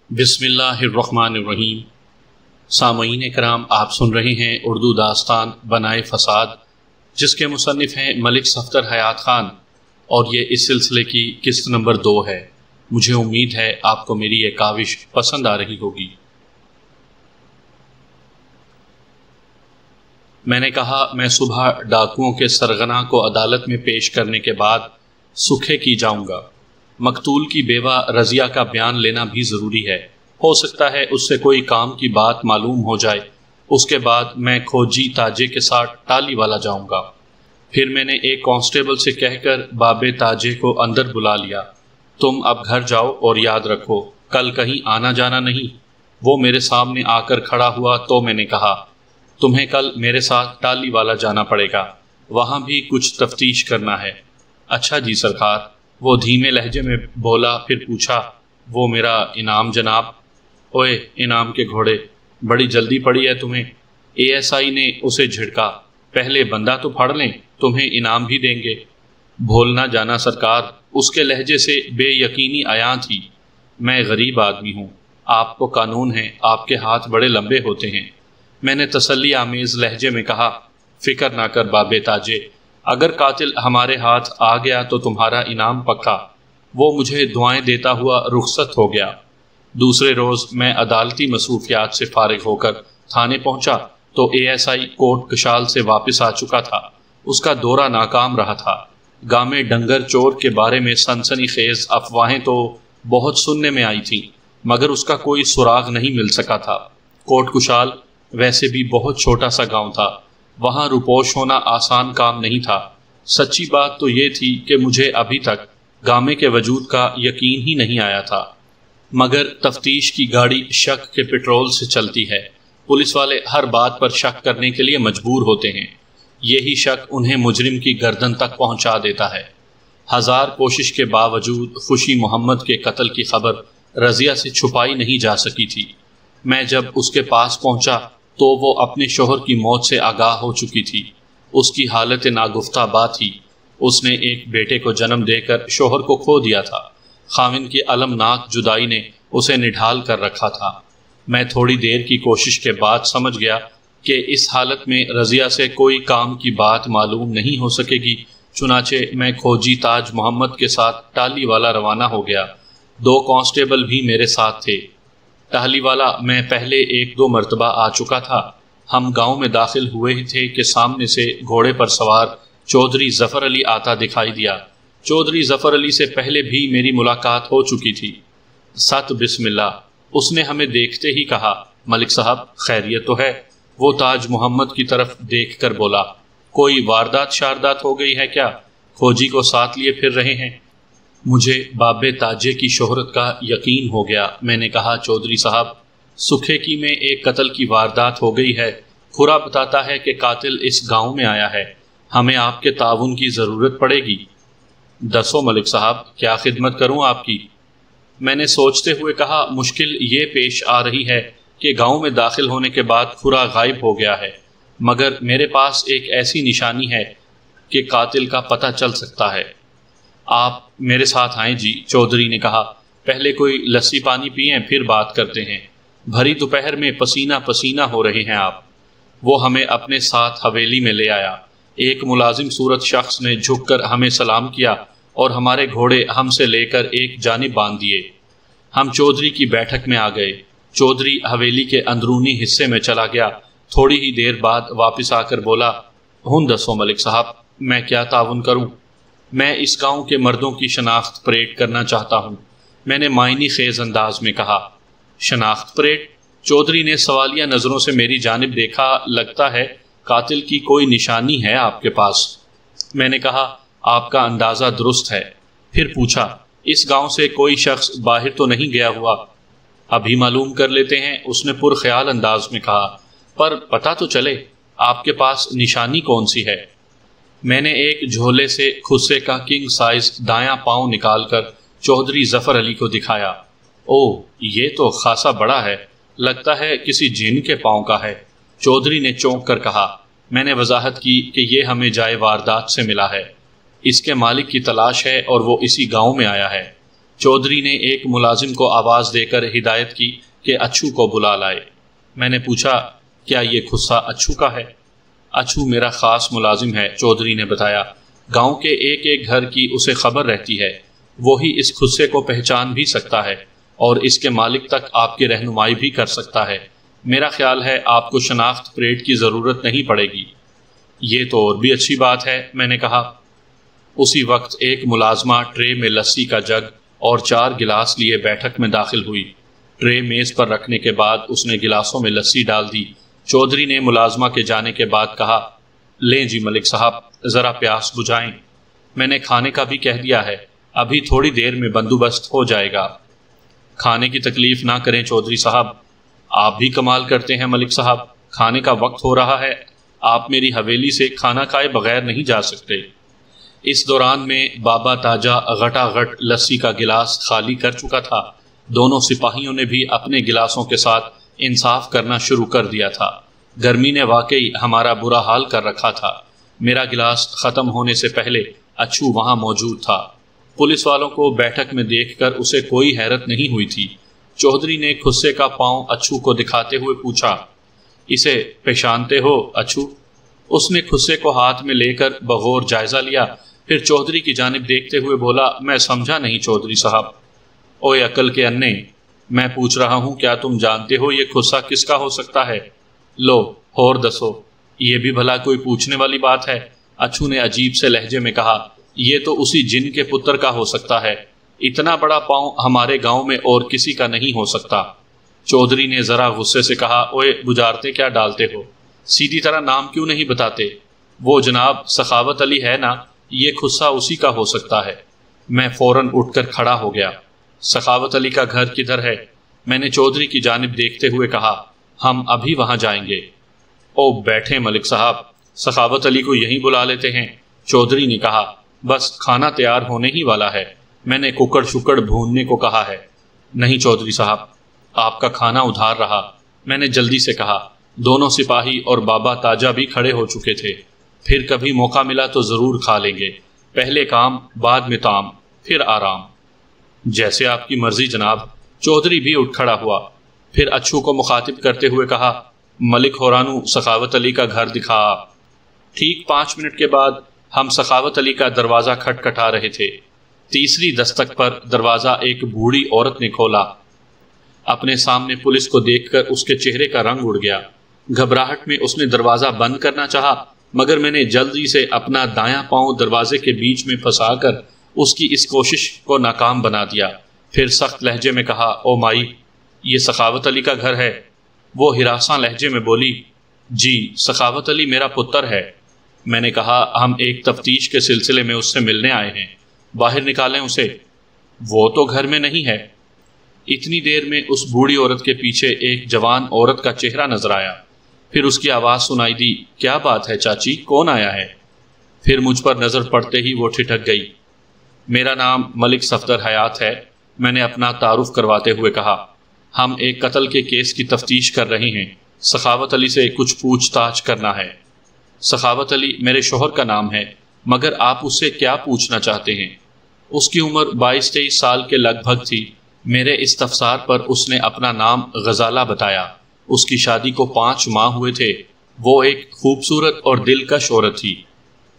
بسم اللہ الرحمن الرحیم۔ سامعین کرام، آپ سن رہے ہیں اردو داستان بنائے فساد، جس کے مصنف ہیں ملک صفدر حیات خان، اور یہ اس سلسلے کی قسط نمبر 2 ہے۔ مجھے امید ہے آپ کو میری یہ کاوش پسند آ رہی ہوگی۔ میں نے کہا میں صبح ڈاکوؤں کے سرغنہ کو عدالت میں پیش کرنے کے بعد سکھے کی جاؤں گا۔ مقتول کی بیوہ رضیہ کا بیان لینا بھی ضروری ہے، ہو سکتا ہے اس سے کوئی کام کی بات معلوم ہو جائے۔ اس کے بعد میں کھوجی تاجے کے ساتھ ٹالی والا جاؤں گا۔ پھر میں نے ایک کانسٹیبل سے کہہ کر بابے تاجے کو اندر بلا لیا۔ تم اب گھر جاؤ اور یاد رکھو کل کہیں آنا جانا نہیں۔ وہ میرے سامنے آ کر کھڑا ہوا تو میں نے کہا تمہیں کل میرے ساتھ ٹالی والا جانا پڑے گا، وہاں بھی کچھ تفتیش کرنا ہے۔ اچھا جی سرکار، وہ دھیمے لہجے میں بولا۔ پھر پوچھا وہ میرا انعام جناب؟ اوئے انعام کے گھوڑے، بڑی جلدی پڑی ہے تمہیں؟ اے ایس آئی نے اسے جھڑکا۔ پہلے بندہ تو پھڑ لیں، تمہیں انعام بھی دیں گے۔ بھولنا جانا سرکار، اس کے لہجے سے بے یقینی عیاں تھی۔ میں غریب آدمی ہوں، آپ کو قانون ہے، آپ کے ہاتھ بڑے لمبے ہوتے ہیں۔ میں نے تسلی آمیز لہجے میں کہا فکر نہ کر بابے تاجے، اگر قاتل ہمارے ہاتھ آ گیا تو تمہارا انعام پکا۔ وہ مجھے دعائیں دیتا ہوا رخصت ہو گیا۔ دوسرے روز میں عدالتی مصروفیات سے فارغ ہو کر تھانے پہنچا تو اے ایس آئی کوٹ کشال سے واپس آ چکا تھا۔ اس کا دورہ ناکام رہا تھا۔ گاؤں میں ڈنگر چور کے بارے میں سنسنی خیز افواہیں تو بہت سننے میں آئی تھیں، مگر اس کا کوئی سراغ نہیں مل سکا تھا۔ کوٹ کشال ویسے بھی بہت چھوٹا سا گاؤں تھا، وہاں روپوش ہونا آسان کام نہیں تھا۔ سچی بات تو یہ تھی کہ مجھے ابھی تک گامے کے وجود کا یقین ہی نہیں آیا تھا، مگر تفتیش کی گاڑی شک کے پٹرول سے چلتی ہے۔ پولیس والے ہر بات پر شک کرنے کے لیے مجبور ہوتے ہیں، یہی شک انہیں مجرم کی گردن تک پہنچا دیتا ہے۔ ہزار کوشش کے باوجود خوشی محمد کے قتل کی خبر رضیہ سے چھپائی نہیں جا سکی تھی۔ میں جب اس کے پاس پہنچا تو وہ اپنے شوہر کی موت سے آگاہ ہو چکی تھی۔ اس کی حالت ناگفتہ بات تھی، اس نے ایک بیٹے کو جنم دے کر شوہر کو کھو دیا تھا۔ خاوند کی المناک جدائی نے اسے نڈھال کر رکھا تھا۔ میں تھوڑی دیر کی کوشش کے بعد سمجھ گیا کہ اس حالت میں رضیہ سے کوئی کام کی بات معلوم نہیں ہو سکے گی، چنانچہ میں کھوجی تاج محمد کے ساتھ ٹالی والا روانہ ہو گیا۔ 2 کانسٹیبل بھی میرے ساتھ تھے۔ ٹالی والا میں پہلے 1-2 مرتبہ آ چکا تھا۔ ہم گاؤں میں داخل ہوئے ہی تھے کہ سامنے سے گھوڑے پر سوار چودھری ظفر علی آتا دکھائی دیا۔ چودھری ظفر علی سے پہلے بھی میری ملاقات ہو چکی تھی۔ ست بسم اللہ، اس نے ہمیں دیکھتے ہی کہا ملک صاحب خیریت تو ہے؟ وہ تاج محمد کی طرف دیکھ کر بولا کوئی واردات شاردات ہو گئی ہے کیا؟ کھوجی کو ساتھ لیے پھر رہے ہیں؟ مجھے بابے تاجے کی شہرت کا یقین ہو گیا۔ میں نے کہا چودھری صاحب، سکھے کی میں ایک قتل کی واردات ہو گئی ہے۔ کھرا بتاتا ہے کہ قاتل اس گاؤں میں آیا ہے، ہمیں آپ کے تعاون کی ضرورت پڑے گی۔ دسو ملک صاحب، کیا خدمت کروں آپ کی؟ میں نے سوچتے ہوئے کہا مشکل یہ پیش آ رہی ہے کہ گاؤں میں داخل ہونے کے بعد کھرا غائب ہو گیا ہے، مگر میرے پاس ایک ایسی نشانی ہے کہ قاتل کا پتہ چل سکتا ہے۔ آپ میرے ساتھ آئیں جی، چودھری نے کہا۔ پہلے کوئی لسی پانی پئیں پھر بات کرتے ہیں، بھری دوپہر میں پسینہ پسینہ ہو رہے ہیں آپ۔ وہ ہمیں اپنے ساتھ حویلی میں لے آیا۔ ایک ملازم صورت شخص نے جھک کر ہمیں سلام کیا اور ہمارے گھوڑے ہم سے لے کر ایک جانب باندھ دیے۔ ہم چودھری کی بیٹھک میں آ گئے۔ چودھری حویلی کے اندرونی حصے میں چلا گیا۔ تھوڑی ہی دیر بعد واپس آ کر بولا ہن دسو ملک صاحب، میں کیا تعاون کروں؟ میں اس گاؤں کے مردوں کی شناخت پریڈ کرنا چاہتا ہوں، میں نے معنی خیز انداز میں کہا۔ شناخت پریڈ؟ چودھری نے سوالیہ نظروں سے میری جانب دیکھا۔ لگتا ہے قاتل کی کوئی نشانی ہے آپ کے پاس۔ میں نے کہا آپ کا اندازہ درست ہے۔ پھر پوچھا اس گاؤں سے کوئی شخص باہر تو نہیں گیا ہوا؟ ابھی معلوم کر لیتے ہیں، اس نے پرخیال انداز میں کہا، پر پتہ تو چلے آپ کے پاس نشانی کون سی ہے؟ میں نے ایک جھولے سے خصے کا کنگ سائز دایاں پاؤں نکال کر چودھری ظفر علی کو دکھایا۔ اوہ، یہ تو خاصا بڑا ہے، لگتا ہے کسی جن کے پاؤں کا ہے، چودھری نے چونک کر کہا۔ میں نے وضاحت کی کہ یہ ہمیں جائے واردات سے ملا ہے، اس کے مالک کی تلاش ہے اور وہ اسی گاؤں میں آیا ہے۔ چودھری نے ایک ملازم کو آواز دے کر ہدایت کی کہ اچھو کو بلا لائے۔ میں نے پوچھا کیا یہ خصہ اچھو کا ہے؟ اچھو میرا خاص ملازم ہے، چودھری نے بتایا۔ گاؤں کے ایک ایک گھر کی اسے خبر رہتی ہے، وہی اس خصے کو پہچان بھی سکتا ہے اور اس کے مالک تک آپ کی رہنمائی بھی کر سکتا ہے۔ میرا خیال ہے آپ کو شناخت پریڈ کی ضرورت نہیں پڑے گی۔ یہ تو اور بھی اچھی بات ہے، میں نے کہا۔ اسی وقت ایک ملازمہ ٹرے میں لسی کا جگ اور 4 گلاس لیے بیٹھک میں داخل ہوئی۔ ٹرے میز پر رکھنے کے بعد اس نے گلاسوں میں لسی ڈال دی۔ چودھری نے ملازمہ کے جانے کے بعد کہا، لیں جی ملک صاحب، ذرا پیاس بجھائیں۔ میں نے کھانے کا بھی کہہ دیا ہے، ابھی تھوڑی دیر میں بندوبست ہو جائے گا۔ کھانے کی تکلیف نہ کریں چودھری صاحب۔ آپ بھی کمال کرتے ہیں ملک صاحب، کھانے کا وقت ہو رہا ہے، آپ میری حویلی سے کھانا کھائے بغیر نہیں جا سکتے۔ اس دوران میں بابا تاجہ غٹا غٹ لسی کا گلاس خالی کر چکا تھا۔ دونوں سپاہیوں نے بھی اپنے گلاسوں کے ساتھ انصاف کرنا شروع کر دیا تھا۔ گرمی نے واقعی ہمارا برا حال کر رکھا تھا۔ میرا گلاس ختم ہونے سے پہلے اچھو وہاں موجود تھا۔ پولیس والوں کو بیٹھک میں دیکھ کر اسے کوئی حیرت نہیں ہوئی تھی۔ چودھری نے خصے کا پاؤں اچھو کو دکھاتے ہوئے پوچھا، اسے پہچانتے ہو اچھو؟ اس نے خصے کو ہاتھ میں لے کر بغور جائزہ لیا، پھر چودھری کی جانب دیکھتے ہوئے بولا، میں سمجھا نہیں چودھری صاحب۔ اوے عقل کے انے، میں پوچھ رہا ہوں کیا تم جانتے ہو یہ خصہ کس کا ہو سکتا ہے؟ لو اور دسو، یہ بھی بھلا کوئی پوچھنے والی بات ہے؟ اچھو نے عجیب سے لہجے میں کہا، یہ تو اسی جن کے پتر کا ہو سکتا ہے، اتنا بڑا پاؤں ہمارے گاؤں میں اور کسی کا نہیں ہو سکتا۔ چودھری نے ذرا غصے سے کہا، اوے بجارتے کیا ڈالتے ہو، سیدھی طرح نام کیوں نہیں بتاتے؟ وہ جناب سخاوت علی ہے نا، یہ خصہ اسی کا ہو سکتا ہے۔ میں فوراً اٹھ کر کھڑا ہو گیا۔ سخاوت علی کا گھر کدھر ہے؟ میں نے چودھری کی جانب دیکھتے ہوئے کہا، ہم ابھی وہاں جائیں گے۔ او بیٹھیں ملک صاحب، سخاوت علی کو یہیں بلا لیتے ہیں، چودھری نے کہا۔ بس کھانا تیار ہونے ہی والا ہے، میں نے ککڑ شکڑ بھوننے کو کہا ہے۔ نہیں چودھری صاحب، آپ کا کھانا ادھار رہا، میں نے جلدی سے کہا۔ دونوں سپاہی اور بابا تاجہ بھی کھڑے ہو چکے تھے۔ پھر کبھی موقع ملا تو ضرور کھا لیں گے، پہلے کام بعد میں تام، پھر آرام۔ جیسے آپ کی مرضی جناب۔ چودھری بھی اٹھ کھڑا ہوا، پھر اچھو کو مخاطب کرتے ہوئے کہا، ملک ہورانو سخاوت علی کا گھر دکھا۔ ٹھیک 5 منٹ کے بعد ہم سخاوت علی کا دروازہ کھٹکھٹا رہے تھے۔ تیسری دستک پر دروازہ ایک بوڑھی عورت نے کھولا۔ اپنے سامنے پولیس کو دیکھ کر اس کے چہرے کا رنگ اڑ گیا۔ گھبراہٹ میں اس نے دروازہ بند کرنا چاہا، مگر میں نے جلدی سے اپنا دایاں پاؤں دروازے کے بیچ میں پھنسا کر اس کی اس کوشش کو ناکام بنا دیا۔ پھر سخت لہجے میں کہا، او مائی، یہ سخاوت علی کا گھر ہے؟ وہ ہراساں لہجے میں بولی، جی سخاوت علی میرا پتر ہے۔ میں نے کہا، ہم ایک تفتیش کے سلسلے میں اس سے ملنے آئے ہیں، باہر نکالیں اسے۔ وہ تو گھر میں نہیں ہے۔ اتنی دیر میں اس بوڑھی عورت کے پیچھے ایک جوان عورت کا چہرہ نظر آیا، پھر اس کی آواز سنائی دی، کیا بات ہے چاچی، کون آیا ہے؟ پھر مجھ پر نظر پڑتے ہی وہ ٹھٹک گئی۔ میرا نام ملک صفدر حیات ہے، میں نے اپنا تعارف کرواتے ہوئے کہا۔ ہم ایک قتل کے کیس کی تفتیش کر رہے ہیں، سخاوت علی سے کچھ پوچھ تاچھ کرنا ہے۔ سخاوت علی میرے شوہر کا نام ہے، مگر آپ اس سے کیا پوچھنا چاہتے ہیں؟ اس کی عمر 22-23 سال کے لگ بھگ تھی۔ میرے استفسار پر اس نے اپنا نام غزالہ بتایا۔ اس کی شادی کو 5 ماہ ہوئے تھے۔ وہ ایک خوبصورت اور دلکش عورت تھی۔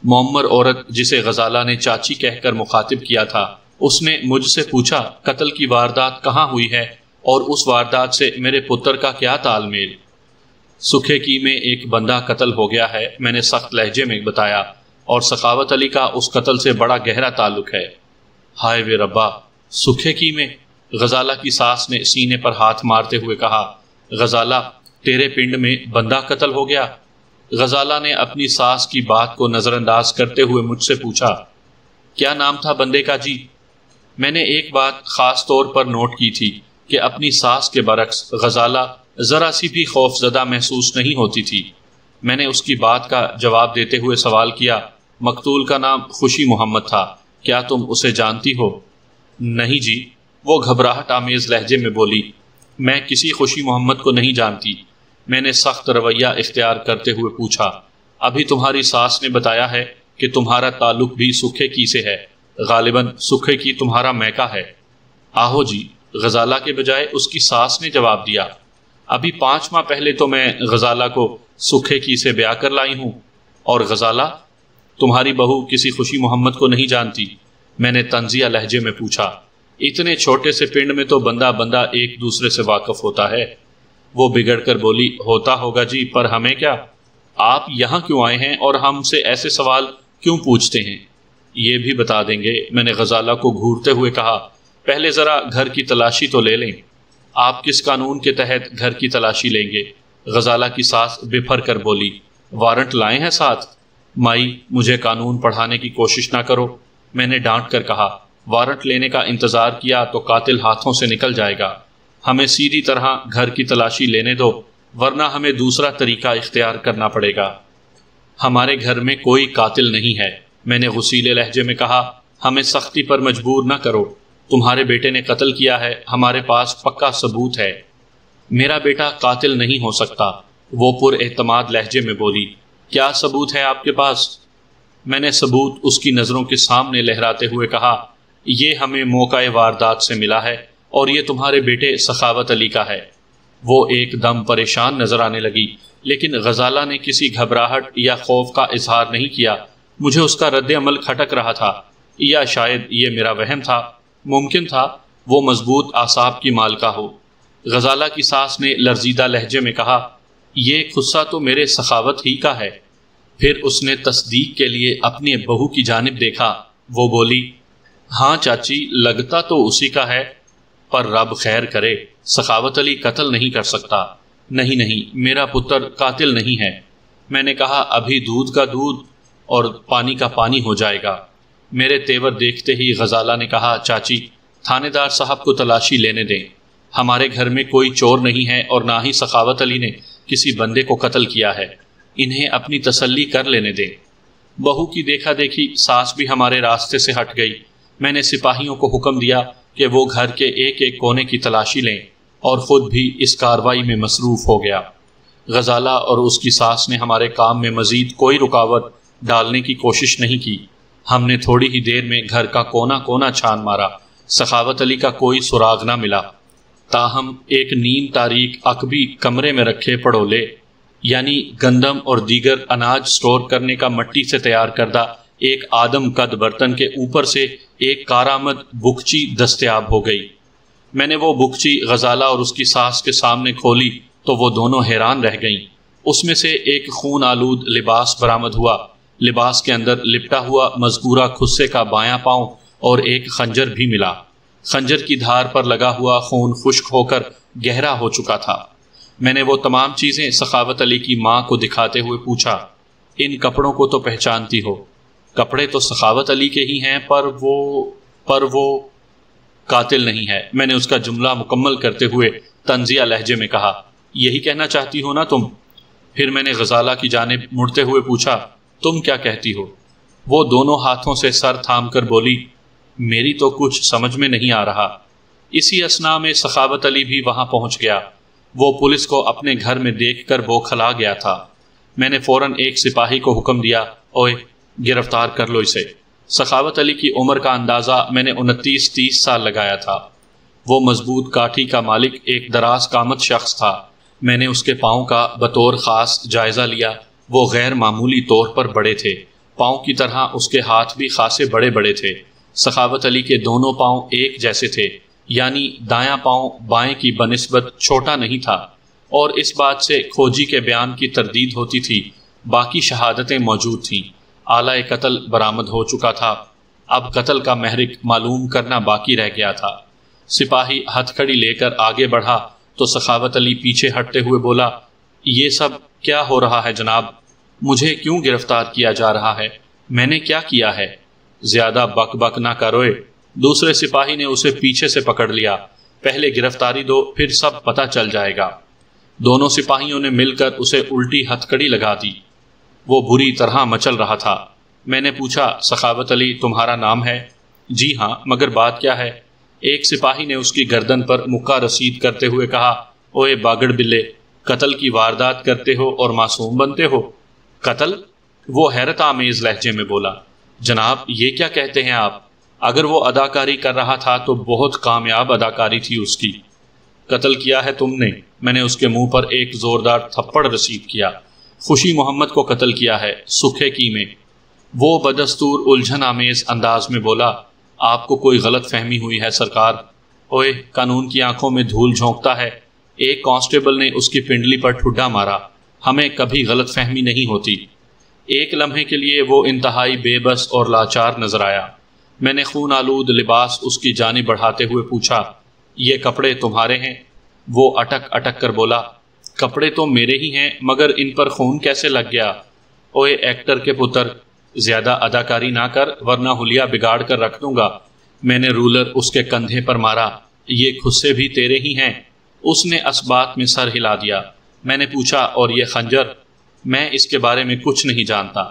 معمر عورت جسے غزالہ نے چاچی کہہ کر مخاطب کیا تھا، اس نے مجھ سے پوچھا قتل کی واردات کہاں ہوئی ہے اور اس واردات سے میرے پتر کا کیا تال میل؟ سکھے کی میں ایک بندہ قتل ہو گیا ہے، میں نے سخت لہجے میں بتایا، اور سخاوت علی کا اس قتل سے بڑا گہرا تعلق ہے۔ ہائے وے ربا، سکھے کی میں؟ غزالہ کی ساس نے سینے پر ہاتھ مارتے ہوئے کہا، غزالہ تیرے پنڈ میں بندہ قتل ہو گیا؟ غزالہ نے اپنی ساس کی بات کو نظر انداز کرتے ہوئے مجھ سے پوچھا، کیا نام تھا بندے کا جی؟ میں نے ایک بات خاص طور پر نوٹ کی تھی کہ اپنی ساس کے برعکس غزالہ ذرا سی بھی خوف زدہ محسوس نہیں ہوتی تھی۔ میں نے اس کی بات کا جواب دیتے ہوئے سوال کیا، مقتول کا نام خوشی محمد تھا، کیا تم اسے جانتی ہو؟ نہیں جی، وہ گھبراہٹ آمیز لہجے میں بولی، میں کسی خوشی محمد کو نہیں جانتی۔ میں نے سخت رویہ اختیار کرتے ہوئے پوچھا، ابھی تمہاری ساس نے بتایا ہے کہ تمہارا تعلق بھی سکھے کی سے ہے، غالباً سکھے کی تمہارا میکا ہے۔ آہو جی، غزالہ کے بجائے اس کی ساس نے جواب دیا۔ ابھی 5 ماہ پہلے تو میں غزالہ کو سکھے کی سے بیاہ کر لائی ہوں۔ اور غزالہ، تمہاری بہو کسی خوشی محمد کو نہیں جانتی؟ میں نے طنزیہ لہجے میں پوچھا۔ اتنے چھوٹے سے پنڈ میں تو بندہ بندہ ایک دوسرے سے واقف ہوتا ہے۔ وہ بگڑ کر بولی، ہوتا ہوگا جی، پر ہمیں کیا؟ آپ یہاں کیوں آئے ہیں اور ہم سے ایسے سوال کیوں پوچھتے ہیں؟ یہ بھی بتا دیں گے، میں نے غزالہ کو گھورتے ہوئے کہا۔ پہلے ذرا گھر کی تلاشی تو لے لیں۔ آپ کس قانون کے تحت گھر کی تلاشی لیں گے؟ غزالہ کی ساس بپھر کر بولی۔ وارنٹ لائے ہیں ساتھ؟ مائی، مجھے قانون پڑھانے کی کوشش نہ کرو، میں نے ڈانٹ کر کہا۔ وارنٹ لینے کا انتظار کیا تو قاتل ہاتھوں سے نکل جائے گا۔ ہمیں سیدھی طرح گھر کی تلاشی لینے دو، ورنہ ہمیں دوسرا طریقہ اختیار کرنا پڑے گا۔ ہمارے گھر میں کوئی قاتل نہیں ہے، میں نے غصیلے لہجے میں کہا۔ ہمیں سختی پر مجبور نہ کرو، تمہارے بیٹے نے قتل کیا ہے، ہمارے پاس پکا ثبوت ہے۔ میرا بیٹا قاتل نہیں ہو سکتا، وہ پر اعتماد لہجے میں بولی۔ کیا ثبوت ہے آپ کے پاس؟ میں نے ثبوت اس کی نظروں کے سامنے لہراتے ہوئے کہا، یہ ہمیں موقع واردات سے ملا ہے اور یہ تمہارے بیٹے سخاوت علی کا ہے۔ وہ ایک دم پریشان نظر آنے لگی، لیکن غزالہ نے کسی گھبراہٹ یا خوف کا اظہار نہیں کیا۔ مجھے اس کا رد عمل کھٹک رہا تھا، یا شاید یہ میرا وہم تھا۔ ممکن تھا وہ مضبوط اعصاب کی مالکہ ہو۔ غزالہ کی ساس نے لرزیدہ لہجے میں کہا، یہ غصہ تو میرے سخاوت ہی کا ہے۔ پھر اس نے تصدیق کے لیے اپنی بہو کی جانب دیکھا۔ وہ بولی، ہاں چاچی، لگتا تو اسی کا ہے، پر رب خیر کرے، سخاوت علی قتل نہیں کر سکتا۔ نہیں نہیں، میرا پتر قاتل نہیں ہے۔ میں نے کہا، ابھی دودھ کا دودھ اور پانی کا پانی ہو جائے گا۔ میرے تیور دیکھتے ہی غزالہ نے کہا، چاچی، تھانے دار صاحب کو تلاشی لینے دیں۔ ہمارے گھر میں کوئی چور نہیں ہے اور نہ ہی سخاوت علی نے کسی بندے کو قتل کیا ہے۔ انہیں اپنی تسلی کر لینے دیں۔ بہو کی دیکھا دیکھی ساس بھی ہمارے راستے سے ہٹ گئی۔ میں نے سپاہیوں کو حکم دیا کہ وہ گھر کے ایک ایک کونے کی تلاشی لیں، اور خود بھی اس کارروائی میں مصروف ہو گیا۔ غزالہ اور اس کی ساس نے ہمارے کام میں مزید کوئی رکاوٹ ڈالنے کی کوشش نہیں کی۔ ہم نے تھوڑی ہی دیر میں گھر کا کونا کونا چھان مارا، سخاوت علی کا کوئی سراغ نہ ملا۔ تاہم ایک نیم تاریک عقبی کمرے میں رکھے پڑولے، یعنی گندم اور دیگر اناج سٹور کرنے کا مٹی سے تیار کردہ ایک آدم قد برتن کے اوپر سے ایک کارآمد بکچی دستیاب ہو گئی۔ میں نے وہ بکچی غزالہ اور اس کی ساس کے سامنے کھولی تو وہ دونوں حیران رہ گئیں۔ اس میں سے ایک خون آلود لباس برآمد ہوا۔ لباس کے اندر لپٹا ہوا مذکورہ خصے کا بایاں پاؤں اور ایک خنجر بھی ملا۔ خنجر کی دھار پر لگا ہوا خون خشک ہو کر گہرا ہو چکا تھا۔ میں نے وہ تمام چیزیں سخاوت علی کی ماں کو دکھاتے ہوئے پوچھا، ان کپڑوں کو تو پہچانتی ہو؟ کپڑے تو سخاوت علی کے ہی ہیں، پر وہ قاتل نہیں ہے، میں نے اس کا جملہ مکمل کرتے ہوئے طنزیہ لہجے میں کہا۔ یہی کہنا چاہتی ہو نا تم؟ پھر میں نے غزالہ کی جانب مڑتے ہوئے پوچھا، تم کیا کہتی ہو؟ وہ دونوں ہاتھوں سے سر تھام کر بولی، میری تو کچھ سمجھ میں نہیں آ رہا۔ اسی اثناء میں سخاوت علی بھی وہاں پہنچ گیا۔ وہ پولیس کو اپنے گھر میں دیکھ کر بوکھلا گیا تھا۔ میں نے فوراً ایک سپاہی کو حکم دیا، اوئے گرفتار کر لو اسے۔ سخاوت علی کی عمر کا اندازہ میں نے 29-30 سال لگایا تھا۔ وہ مضبوط کاٹھی کا مالک ایک دراز قامت شخص تھا۔ میں نے اس کے پاؤں کا بطور خاص جائزہ لیا۔ وہ غیر معمولی طور پر بڑے تھے۔ پاؤں کی طرح اس کے ہاتھ بھی خاصے بڑے بڑے تھے۔ سخاوت علی کے دونوں پاؤں ایک جیسے تھے، یعنی دایاں پاؤں بائیں کی بنسبت چھوٹا نہیں تھا، اور اس بات سے کھوجی کے بیان کی تردید ہوتی تھی۔ باقی شہادتیں موجود تھیں۔ آلہ قتل برآمد ہو چکا تھا۔ اب قتل کا محرک معلوم کرنا باقی رہ گیا تھا۔ سپاہی ہتھ کھڑی لے کر آگے بڑھا تو سخاوت علی پیچھے ہٹتے ہوئے بولا، یہ سب کیا ہو رہا ہے جناب؟ مجھے کیوں گرفتار کیا جا رہا ہے؟ میں نے کیا کیا ہے؟ زیادہ بک بک نہ کروئے۔ دوسرے سپاہی نے اسے پیچھے سے پکڑ لیا۔ پہلے گرفتاری دو، پھر سب پتہ چل جائے گا۔ دونوں سپاہیوں نے مل کر اسے الٹی ہتھ کڑی لگا دی۔ وہ بری طرح مچل رہا تھا۔ میں نے پوچھا، سخاوت علی تمہارا نام ہے؟ جی ہاں، مگر بات کیا ہے؟ ایک سپاہی نے اس کی گردن پر مکہ رسید کرتے ہوئے کہا، اوئے باگڑ بلے، قتل کی واردات کرتے ہو اور معصوم بنتے ہو؟ قتل؟ وہ حیرت آمیز لہجے میں بولا، جناب یہ کیا کہتے ہیں آپ؟ اگر وہ اداکاری کر رہا تھا تو بہت کامیاب اداکاری تھی اس کی۔ قتل کیا ہے تم نے؟ میں نے اس کے منہ پر ایک زوردار تھپڑ رسید کیا۔ خوشی محمد کو قتل کیا ہے، سکھے کی میں۔ وہ بدستور الجھن آمیز انداز میں بولا، آپ کو کوئی غلط فہمی ہوئی ہے سرکار۔ اوئے، قانون کی آنکھوں میں دھول جھونکتا ہے۔ ایک کانسٹیبل نے اس کی پنڈلی پر ٹھڈا مارا۔ ہمیں کبھی غلط فہمی نہیں ہوتی۔ ایک لمحے کے لیے وہ انتہائی بے بس اور لاچار نظر آیا۔ میں نے خون آلود لباس اس کی جانب بڑھاتے ہوئے پوچھا، یہ کپڑے تمہارے ہیں؟ وہ اٹک اٹک کر بولا، کپڑے تو میرے ہی ہیں، مگر ان پر خون کیسے لگ گیا؟ اوئے ایکٹر کے پتر، زیادہ اداکاری نہ کر ورنہ حلیہ بگاڑ کر رکھ دوں گا۔ میں نے رولر اس کے کندھے پر مارا، یہ خصے بھی تیرے ہی ہیں؟ اس نے اسبات میں سر ہلا دیا۔ میں نے پوچھا، اور یہ خنجر؟ میں اس کے بارے میں کچھ نہیں جانتا۔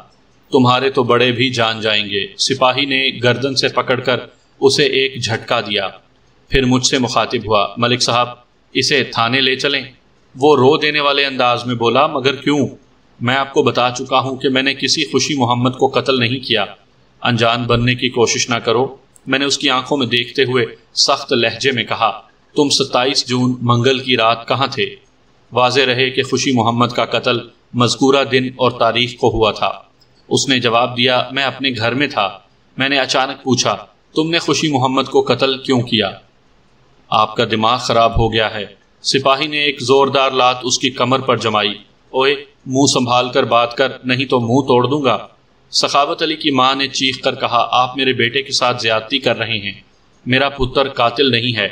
تمہارے تو بڑے بھی جان جائیں گے۔ سپاہی نے گردن سے پکڑ کر اسے ایک جھٹکا دیا، پھر مجھ سے مخاطب ہوا، ملک صاحب اسے تھانے لے چلیں؟ وہ رو دینے والے انداز میں بولا، مگر کیوں؟ میں آپ کو بتا چکا ہوں کہ میں نے کسی خوشی محمد کو قتل نہیں کیا۔ انجان بننے کی کوشش نہ کرو۔ میں نے اس کی آنکھوں میں دیکھتے ہوئے سخت لہجے میں کہا، تم 27 جون منگل کی رات کہاں تھے؟ واضح رہے کہ خوشی محمد کا قتل مذکورہ دن اور تاریخ کو ہوا تھا۔ اس نے جواب دیا، میں اپنے گھر میں تھا۔ میں نے اچانک پوچھا، تم نے خوشی محمد کو قتل کیوں کیا؟ آپ کا دماغ خراب ہو گیا ہے۔ سپاہی نے ایک زوردار لات اس کی کمر پر جمائی۔ اوئے، منہ سنبھال کر بات کر، نہیں تو منہ توڑ دوں گا۔ سخاوت علی کی ماں نے چیخ کر کہا، آپ میرے بیٹے کے ساتھ زیادتی کر رہے ہیں۔ میرا پتر قاتل نہیں ہے۔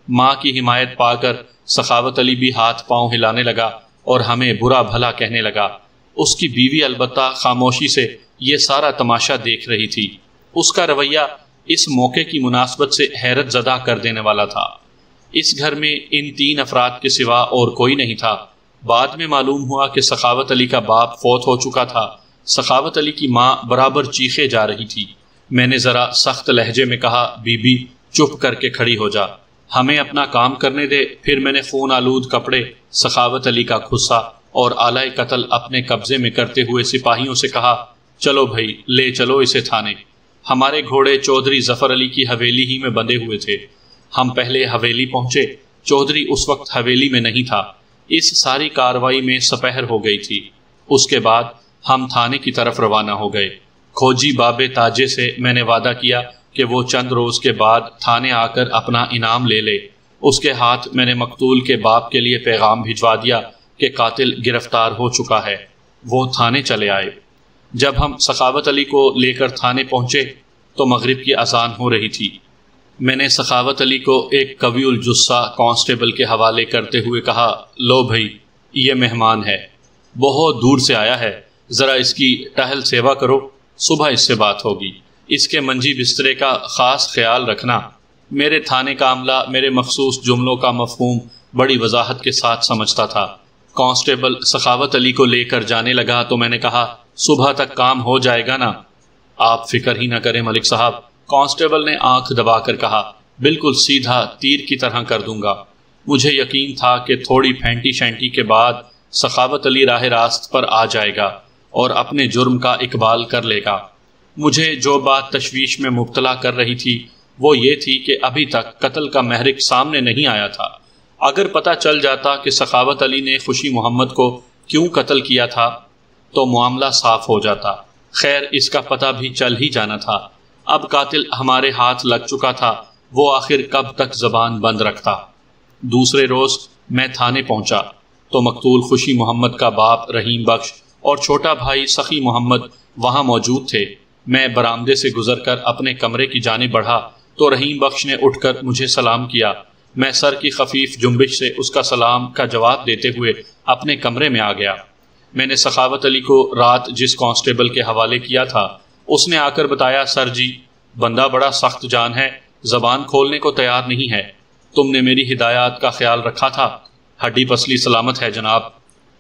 ماں کی حمایت پا کر سخاوت علی بھی ہاتھ پاؤں ہلانے لگا اور ہمیں برا بھلا کہنے لگا۔ اس کی بیوی البتہ خاموشی سے یہ سارا تماشا دیکھ رہی تھی۔ اس کا رویہ اس موقع کی مناسبت سے حیرت زدہ کر دینے والا تھا۔ اس گھر میں ان 3 افراد کے سوا اور کوئی نہیں تھا۔ بعد میں معلوم ہوا کہ سخاوت علی کا باپ فوت ہو چکا تھا۔ سخاوت علی کی ماں برابر چیخے جا رہی تھی۔ میں نے ذرا سخت لہجے میں کہا، بی بی چپ کر کے کھڑی ہو جا، ہمیں اپنا کام کرنے دے۔ پھر میں نے خون آلود کپڑے، سخاوت علی کا خصہ اور آلہ قتل اپنے قبضے میں کرتے ہوئے سپاہیوں سے کہا، چلو بھائی لے چلو اسے تھانے۔ ہمارے گھوڑے چودھری ظفر علی کی حویلی ہی میں بندھے ہوئے تھے۔ ہم پہلے حویلی پہنچے۔ چودھری اس وقت حویلی میں نہیں تھا۔ اس ساری کاروائی میں سپہر ہو گئی تھی۔ اس کے بعد ہم تھانے کی طرف روانہ ہو گئے۔ کھوجی بابے تاجے سے میں نے وعدہ کیا کہ وہ چند روز کے بعد تھانے آ کر اپنا انعام لے لے۔ اس کے ہاتھ میں نے مقتول کے باپ کے لیے پیغام بھجوا دیا کہ قاتل گرفتار ہو چکا ہے۔ وہ تھانے چلے آئے۔ جب ہم سخاوت علی کو لے کر تھانے پہنچے تو مغرب کی اذان ہو رہی تھی۔ میں نے سخاوت علی کو ایک قوی الجثہ کانسٹیبل کے حوالے کرتے ہوئے کہا، لو بھائی یہ مہمان ہے، بہت دور سے آیا ہے، ذرا اس کی ٹہل سیوا کرو، صبح اس سے بات ہوگی۔ اس کے منجی بسترے کا خاص خیال رکھنا۔ میرے تھانے کا عملہ میرے مخصوص جملوں کا مفہوم بڑی وضاحت کے ساتھ سمجھتا تھا۔ کانسٹیبل سخاوت علی کو لے کر جانے لگا تو میں نے کہا، صبح تک کام ہو جائے گا نا؟ آپ فکر ہی نہ کریں ملک صاحب، کانسٹیبل نے آنکھ دبا کر کہا، بالکل سیدھا تیر کی طرح کر دوں گا۔ مجھے یقین تھا کہ تھوڑی پھینٹی شینٹی کے بعد سخاوت علی راہ راست پر آ جائے گا اور اپنے جرم کا اقبال کر لے گا۔ مجھے جو بات تشویش میں مبتلا کر رہی تھی وہ یہ تھی کہ ابھی تک قتل کا محرک سامنے نہیں آیا تھا۔ اگر پتہ چل جاتا کہ سخاوت علی نے خوشی محمد کو کیوں قتل کیا تھا تو معاملہ صاف ہو جاتا۔ خیر اس کا پتہ بھی چل ہی جانا تھا۔ اب قاتل ہمارے ہاتھ لگ چکا تھا، وہ آخر کب تک زبان بند رکھتا۔ دوسرے روز میں تھانے پہنچا تو مقتول خوشی محمد کا باپ رحیم بخش اور چھوٹا بھائی سخی محمد وہاں موجود تھے۔ میں برآمدے سے گزر کر اپنے کمرے کی جانب بڑھا تو رحیم بخش نے اٹھ کر مجھے سلام کیا۔ میں سر کی خفیف جنبش سے اس کا سلام کا جواب دیتے ہوئے اپنے کمرے میں آ گیا۔ میں نے سخاوت علی کو رات جس کانسٹیبل کے حوالے کیا تھا اس نے آ کر بتایا، سر جی بندہ بڑا سخت جان ہے، زبان کھولنے کو تیار نہیں ہے۔ تم نے میری ہدایات کا خیال رکھا تھا؟ ہڈی پسلی سلامت ہے جناب۔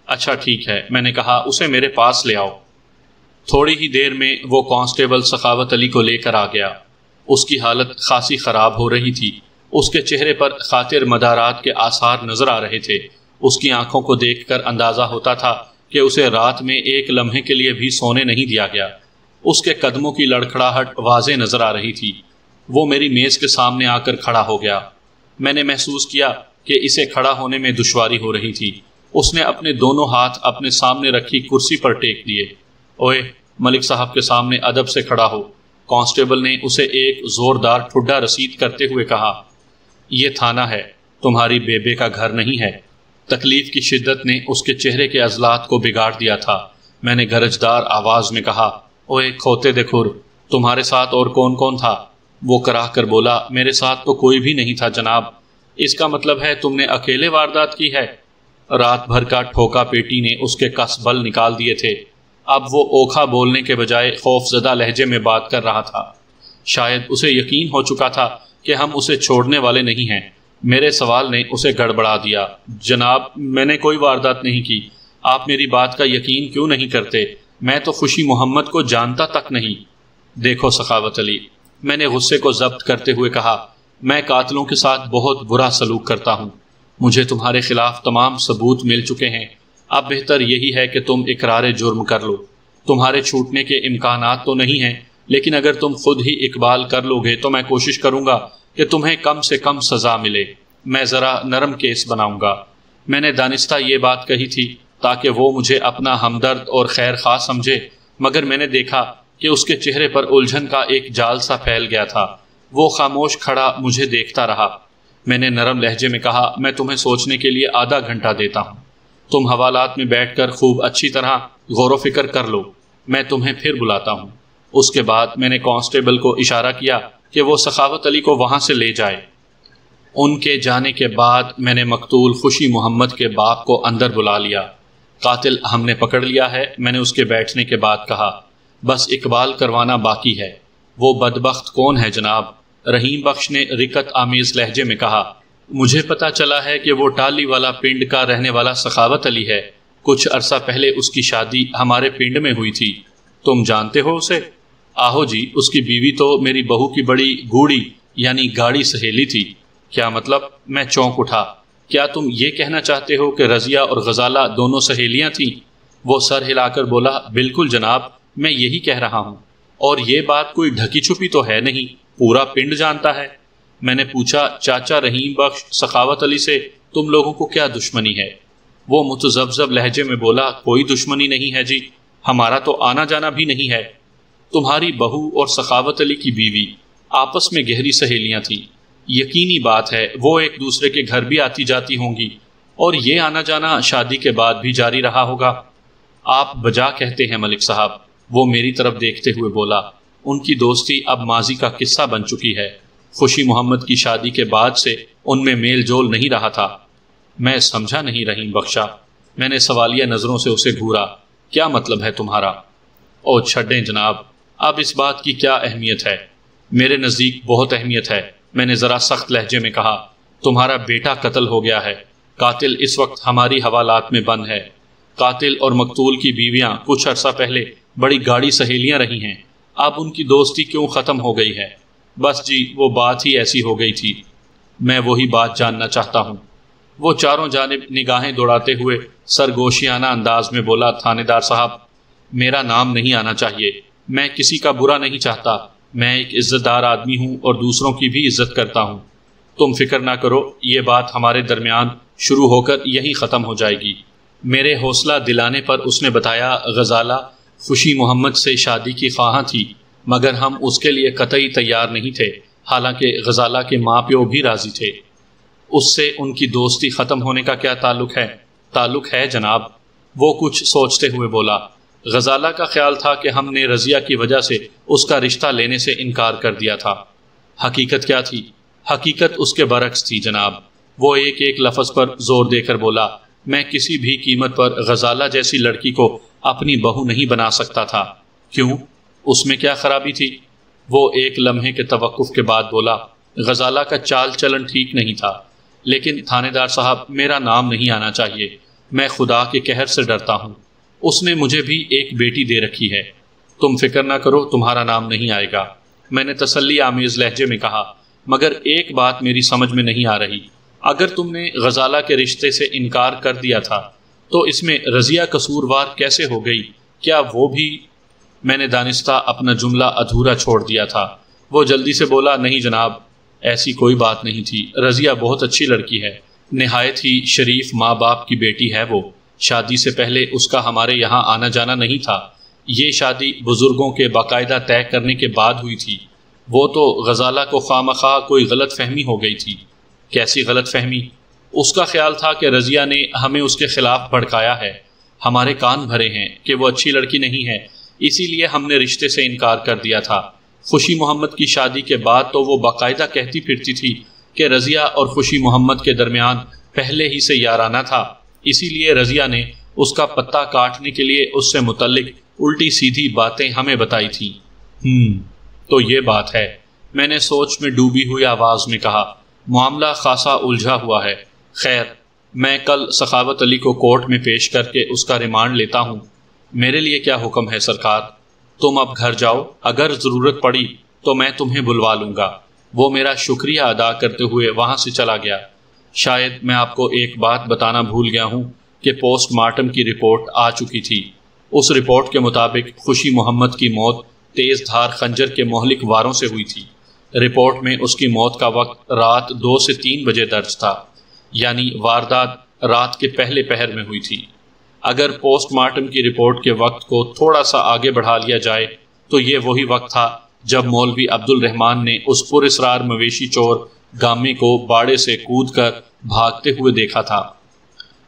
اچھا ٹھیک ہے، میں نے کہا، اسے میرے پاس لے آؤ۔ تھوڑی ہی دیر میں وہ کانسٹیبل سخاوت علی کو لے کر آ گیا۔ اس کی حالت خاصی خراب ہو رہی تھی۔ اس کے چہرے پر خاطر مدارات کے آثار نظر آ رہے تھے۔ اس کی آنکھوں کو دیکھ کر اندازہ ہوتا تھا کہ اسے رات میں ایک لمحے کے لیے بھی سونے نہیں دیا گیا۔ اس کے قدموں کی لڑکھڑاہٹ واضح نظر آ رہی تھی۔ وہ میری میز کے سامنے آ کر کھڑا ہو گیا۔ میں نے محسوس کیا کہ اسے کھڑا ہونے میں دشواری ہو رہی تھی۔ اس نے اپنے دونوں ہاتھ اپنے سامنے رکھی کرسی پر ٹیک دیے۔ اوئے، ملک صاحب کے سامنے ادب سے کھڑا ہو، کانسٹیبل نے اسے ایک زوردار ٹھڈا رسید کرتے ہوئے کہا۔ یہ تھانہ ہے، تمہاری بیبے کا گھر نہیں ہے۔ تکلیف کی شدت نے اس کے چہرے کے عضلات کو بگاڑ دیا تھا۔ میں نے گرجدار آواز میں کہا، اوئے کھوتے دے کھر، تمہارے ساتھ اور کون کون تھا؟ وہ کراہ کر بولا، میرے ساتھ تو کوئی بھی نہیں تھا جناب۔ اس کا مطلب ہے تم نے اکیلے واردات کی ہے؟ رات بھر کا ٹھوکا پیٹی نے اس کے کس بل نکال دیے تھے۔ اب وہ اوکھا بولنے کے بجائے خوف زدہ لہجے میں بات کر رہا تھا۔ شاید اسے یقین ہو چکا تھا کہ ہم اسے چھوڑنے والے نہیں ہیں۔ میرے سوال نے اسے گڑبڑا دیا۔ جناب، میں نے کوئی واردات نہیں کی۔ آپ میری بات کا یقین کیوں نہیں کرتے؟ میں تو خوشی محمد کو جانتا تک نہیں۔ دیکھو سخاوت علی، میں نے غصے کو ضبط کرتے ہوئے کہا، میں قاتلوں کے ساتھ بہت برا سلوک کرتا ہوں۔ مجھے تمہارے خلاف تمام ثبوت مل چکے ہیں۔ اب بہتر یہی ہے کہ تم اقرار جرم کر لو۔ تمہارے چھوٹنے کے امکانات تو نہیں ہیں، لیکن اگر تم خود ہی اقبال کر لو گے تو میں کوشش کروں گا کہ تمہیں کم سے کم سزا ملے۔ میں ذرا نرم کیس بناؤں گا۔ میں نے دانستہ یہ بات کہی تھی تاکہ وہ مجھے اپنا ہمدرد اور خیر خواہ سمجھے، مگر میں نے دیکھا کہ اس کے چہرے پر الجھن کا ایک جال سا پھیل گیا تھا۔ وہ خاموش کھڑا مجھے دیکھتا رہا۔ میں نے نرم لہجے میں کہا، میں تمہیں سوچنے کے لیے آدھا گھنٹہ دیتا ہوں۔ تم حوالات میں بیٹھ کر خوب اچھی طرح غور و فکر کر لو، میں تمہیں پھر بلاتا ہوں۔ اس کے بعد میں نے کانسٹیبل کو اشارہ کیا کہ وہ سخاوت علی کو وہاں سے لے جائے۔ ان کے جانے کے بعد میں نے مقتول خوشی محمد کے باپ کو اندر بلا لیا۔ قاتل ہم نے پکڑ لیا ہے، میں نے اس کے بیٹھنے کے بعد کہا، بس اقبال کروانا باقی ہے۔ وہ بدبخت کون ہے جناب؟ رحیم بخش نے رکت آمیز لہجے میں کہا، مجھے پتا چلا ہے کہ وہ ٹالی والا پنڈ کا رہنے والا سخاوت علی ہے۔ کچھ عرصہ پہلے اس کی شادی ہمارے پنڈ میں ہوئی تھی۔ تم جانتے ہو اسے؟ آہو جی، اس کی بیوی تو میری بہو کی بڑی گوڑی یعنی گاڑی سہیلی تھی۔ کیا مطلب؟ میں چونک اٹھا۔ کیا تم یہ کہنا چاہتے ہو کہ رضیہ اور غزالہ دونوں سہیلیاں تھیں؟ وہ سر ہلا کر بولا، بالکل جناب، میں یہی کہہ رہا ہوں، اور یہ بات کوئی ڈھکی چھپی تو ہے نہیں، پورا پنڈ جانتا ہے۔ میں نے پوچھا، چاچا رحیم بخش، سخاوت علی سے تم لوگوں کو کیا دشمنی ہے؟ وہ متذبذب لہجے میں بولا، کوئی دشمنی نہیں ہے جی، ہمارا تو آنا جانا بھی نہیں ہے۔ تمہاری بہو اور سخاوت علی کی بیوی آپس میں گہری سہیلیاں تھیں۔ یقینی بات ہے وہ ایک دوسرے کے گھر بھی آتی جاتی ہوں گی، اور یہ آنا جانا شادی کے بعد بھی جاری رہا ہوگا۔ آپ بجا کہتے ہیں ملک صاحب، وہ میری طرف دیکھتے ہوئے بولا۔ ان کی دوستی اب ماضی کا قصہ بن چکی ہے۔ خوشی محمد کی شادی کے بعد سے ان میں میل جول نہیں رہا تھا۔ میں سمجھا نہیں رحیم بخشا۔ میں نے سوالیہ نظروں سے اسے گھورا۔ کیا مطلب ہے تمہارا؟ او چھڑیں جناب، اب اس بات کی کیا اہمیت ہے؟ میرے نزدیک بہت اہمیت ہے۔ میں نے ذرا سخت لہجے میں کہا، تمہارا بیٹا قتل ہو گیا ہے۔ قاتل اس وقت ہماری حوالات میں بند ہے۔ قاتل اور مقتول کی بیویاں کچھ عرصہ پہلے بڑی گاڑی سہیلیاں رہی ہیں۔ اب ان کی دوستی کیوں ختم ہو گئی ہے؟ بس جی، وہ بات ہی ایسی ہو گئی تھی۔ میں وہی بات جاننا چاہتا ہوں۔ وہ چاروں جانب نگاہیں دوڑاتے ہوئے سرگوشیانہ انداز میں بولا، تھانے دار صاحب، میرا نام نہیں آنا چاہیے۔ میں کسی کا برا نہیں چاہتا۔ میں ایک عزت دار آدمی ہوں اور دوسروں کی بھی عزت کرتا ہوں۔ تم فکر نہ کرو، یہ بات ہمارے درمیان شروع ہو کر یہی ختم ہو جائے گی۔ میرے حوصلہ دلانے پر اس نے بتایا، غزالہ خوشی محمد سے شادی کی خواہاں تھی، مگر ہم اس کے لیے قطعی تیار نہیں تھے، حالانکہ غزالہ کے ماں پیو بھی راضی تھے۔ اس سے ان کی دوستی ختم ہونے کا کیا تعلق ہے؟ تعلق ہے جناب، وہ کچھ سوچتے ہوئے بولا۔ غزالہ کا خیال تھا کہ ہم نے رضیہ کی وجہ سے اس کا رشتہ لینے سے انکار کر دیا تھا۔ حقیقت کیا تھی؟ حقیقت اس کے برعکس تھی جناب۔ وہ ایک ایک لفظ پر زور دے کر بولا، میں کسی بھی قیمت پر غزالہ جیسی لڑکی کو اپنی بہو نہیں بنا سکتا تھا۔ کیوں؟ اس میں کیا خرابی تھی؟ وہ ایک لمحے کے توقف کے بعد بولا، غزالہ کا چال چلن ٹھیک نہیں تھا، لیکن تھانے دار صاحب، میرا نام نہیں آنا چاہیے۔ میں خدا کے قہر سے ڈرتا ہوں۔ اس نے مجھے بھی ایک بیٹی دے رکھی ہے۔ تم فکر نہ کرو، تمہارا نام نہیں آئے گا، میں نے تسلی آمیز لہجے میں کہا۔ مگر ایک بات میری سمجھ میں نہیں آ رہی، اگر تم نے غزالہ کے رشتے سے انکار کر دیا تھا تو اس میں رضیہ قصوروار کیسے ہو گئی؟ کیا وہ بھی؟ میں نے دانستہ اپنا جملہ ادھورا چھوڑ دیا تھا۔ وہ جلدی سے بولا، نہیں جناب، ایسی کوئی بات نہیں تھی، رضیہ بہت اچھی لڑکی ہے، نہایت ہی شریف ماں باپ کی بیٹی ہے وہ، شادی سے پہلے اس کا ہمارے یہاں آنا جانا نہیں تھا، یہ شادی بزرگوں کے باقاعدہ طے کرنے کے بعد ہوئی تھی۔ وہ تو غزالہ کو خواہ کوئی غلط فہمی ہو گئی تھی۔ کیسی غلط فہمی؟ اس کا خیال تھا کہ رضیہ نے ہمیں اس کے خلاف بھڑکایا ہے، ہمارے کان بھرے ہیں کہ وہ اچھی لڑکی نہیں ہے، اسی لیے ہم نے رشتے سے انکار کر دیا تھا۔ خوشی محمد کی شادی کے بعد تو وہ باقاعدہ کہتی پھرتی تھی کہ رضیہ اور خوشی محمد کے درمیان پہلے ہی سے یارانہ تھا، اسی لیے رضیہ نے اس کا پتہ کاٹنے کے لیے اس سے متعلق الٹی سیدھی باتیں ہمیں بتائی تھیں۔ تو یہ بات ہے، میں نے سوچ میں ڈوبی ہوئی آواز میں کہا۔ معاملہ خاصا الجھا ہوا ہے، خیر میں کل سخاوت علی کو کورٹ میں پیش کر کے اس کا ریمانڈ لیتا ہوں۔ میرے لیے کیا حکم ہے سرکار؟ تم اب گھر جاؤ، اگر ضرورت پڑی تو میں تمہیں بلوا لوں گا۔ وہ میرا شکریہ ادا کرتے ہوئے وہاں سے چلا گیا۔ شاید میں آپ کو ایک بات بتانا بھول گیا ہوں کہ پوسٹ مارٹم کی رپورٹ آ چکی تھی۔ اس رپورٹ کے مطابق خوشی محمد کی موت تیز دھار خنجر کے مہلک واروں سے ہوئی تھی۔ رپورٹ میں اس کی موت کا وقت رات 2 سے 3 بجے درج تھا، یعنی واردات رات کے پہلے پہر میں ہوئی تھی۔ اگر پوسٹ مارٹم کی رپورٹ کے وقت کو تھوڑا سا آگے بڑھا لیا جائے تو یہ وہی وقت تھا جب مولوی عبد الرحمن نے اس پر اسرار مویشی چور گامے کو باڑے سے کود کر بھاگتے ہوئے دیکھا تھا۔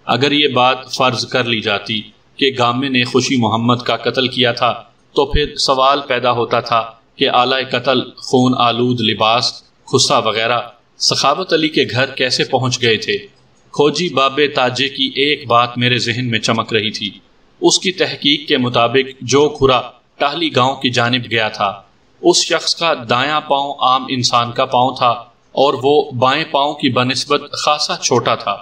اگر یہ بات فرض کر لی جاتی کہ گامے نے خوشی محمد کا قتل کیا تھا تو پھر سوال پیدا ہوتا تھا کہ آلہ قتل، خون آلود لباس، خصہ وغیرہ سخاوت علی کے گھر کیسے پہنچ گئے تھے؟ کھوجی بابے تاجے کی ایک بات میرے ذہن میں چمک رہی تھی۔ اس کی تحقیق کے مطابق جو کھرا ٹاہلی گاؤں کی جانب گیا تھا، اس شخص کا دایاں پاؤں عام انسان کا پاؤں تھا اور وہ بائیں پاؤں کی بنسبت خاصا چھوٹا تھا۔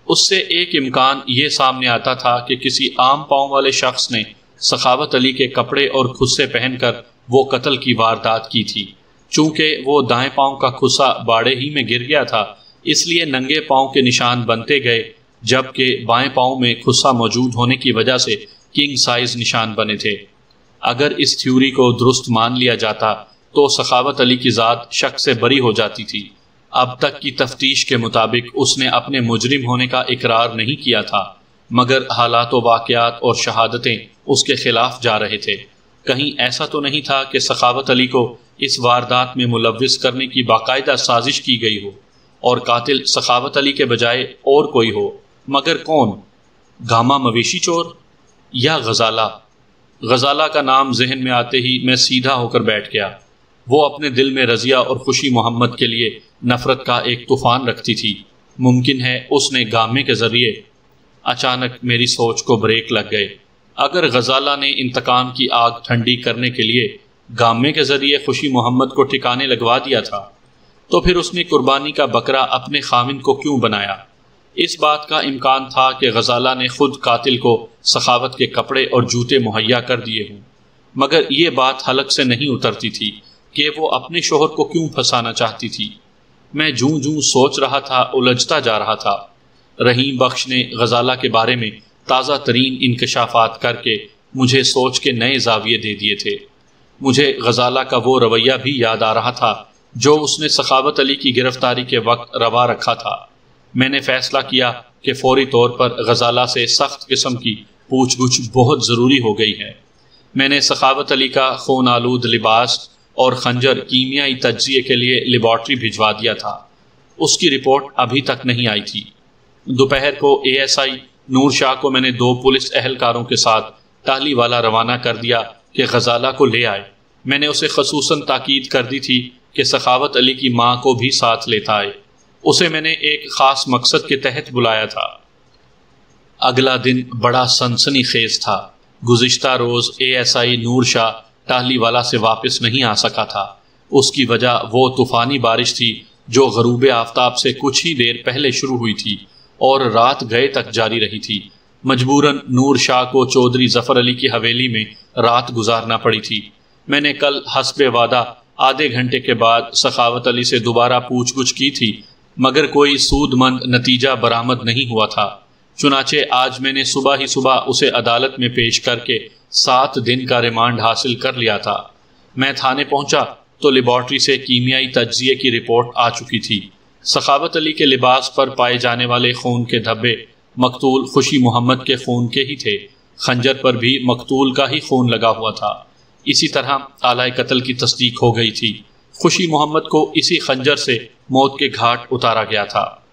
اس سے ایک امکان یہ سامنے آتا تھا کہ کسی عام پاؤں والے شخص نے سخاوت علی کے کپڑے اور خصے پہن کر وہ قتل کی واردات کی تھی۔ چونکہ وہ دائیں پاؤں کا خصہ باڑے ہی میں گر گیا تھا، اس لیے ننگے پاؤں کے نشان بنتے گئے، جبکہ بائیں پاؤں میں خصہ موجود ہونے کی وجہ سے کنگ سائز نشان بنے تھے۔ اگر اس تھیوری کو درست مان لیا جاتا تو سخاوت علی کی ذات شک سے بری ہو جاتی تھی۔ اب تک کی تفتیش کے مطابق اس نے اپنے مجرم ہونے کا اقرار نہیں کیا تھا، مگر حالات و واقعات اور شہادتیں اس کے خلاف جا رہے تھے۔ کہیں ایسا تو نہیں تھا کہ سخاوت علی کو اس واردات میں ملوث کرنے کی باقاعدہ سازش کی گئی ہو اور قاتل سخاوت علی کے بجائے اور کوئی ہو؟ مگر کون؟ گاما مویشی چور یا غزالہ؟ غزالہ کا نام ذہن میں آتے ہی میں سیدھا ہو کر بیٹھ گیا۔ وہ اپنے دل میں رضیہ اور خوشی محمد کے لیے نفرت کا ایک طوفان رکھتی تھی۔ ممکن ہے اس نے گامے کے ذریعے… اچانک میری سوچ کو بریک لگ گئے۔ اگر غزالہ نے انتقام کی آگ ٹھنڈی کرنے کے لیے گامے کے ذریعے خوشی محمد کو ٹھکانے لگوا دیا تھا تو پھر اس نے قربانی کا بکرا اپنے خاوند کو کیوں بنایا؟ اس بات کا امکان تھا کہ غزالہ نے خود قاتل کو سخاوت کے کپڑے اور جوتے مہیا کر دیے ہوں، مگر یہ بات حلق سے نہیں اترتی تھی کہ وہ اپنے شوہر کو کیوں پھنسانا چاہتی تھی۔ میں جوں جوں سوچ رہا تھا الجھتا جا رہا تھا۔ رحیم بخش نے غزالہ کے بارے میں تازہ ترین انکشافات کر کے مجھے سوچ کے نئے زاویے دے دیے تھے۔ مجھے غزالہ کا وہ رویہ بھی یاد آ رہا تھا جو اس نے سخاوت علی کی گرفتاری کے وقت روا رکھا تھا۔ میں نے فیصلہ کیا کہ فوری طور پر غزالہ سے سخت قسم کی پوچھ گچھ بہت ضروری ہو گئی ہے۔ میں نے سخاوت علی کا خون آلود لباس اور خنجر کیمیائی تجزیے کے لیے لیبارٹری بھجوا دیا تھا۔ اس کی رپورٹ ابھی تک نہیں آئی تھی۔ دوپہر کو ASI نور شاہ کو میں نے 2 پولیس اہلکاروں کے ساتھ ٹاہلی والا روانہ کر دیا کہ غزالہ کو لے آئے۔ میں نے اسے خصوصاً تاکید کر دی تھی کہ سخاوت علی کی ماں کو بھی ساتھ لیتا آئے۔ اسے میں نے ایک خاص مقصد کے تحت بلایا تھا۔ اگلا دن بڑا سنسنی خیز تھا۔ گزشتہ روز ASI نور شاہ ٹاہلی والا سے واپس نہیں آ سکا تھا۔ اس کی وجہ وہ طوفانی بارش تھی جو غروب آفتاب سے کچھ ہی دیر پہلے شروع ہوئی تھی اور رات گئے تک جاری رہی تھی۔ مجبوراً نور شاہ کو چودھری ظفر علی کی حویلی میں رات گزارنا پڑی تھی۔ میں نے کل حسب وعدہ آدھے گھنٹے کے بعد سخاوت علی سے دوبارہ پوچھ گچھ کی تھی، مگر کوئی سود مند نتیجہ برآمد نہیں ہوا تھا۔ چنانچہ آج میں نے صبح ہی صبح اسے عدالت میں پیش کر کے 7 دن کا ریمانڈ حاصل کر لیا تھا۔ میں تھانے پہنچا تو لیبارٹری سے کیمیائی تجزیے کی رپورٹ آ چکی تھی۔ سخاوت علی کے لباس پر پائے جانے والے خون کے دھبے مقتول خوشی محمد کے خون کے ہی تھے۔ خنجر پر بھی مقتول کا ہی خون لگا ہوا تھا۔ اسی طرح آلۂ قتل کی تصدیق ہو گئی تھی۔ خوشی محمد کو اسی خنجر سے موت کے گھاٹ اتارا گیا تھا۔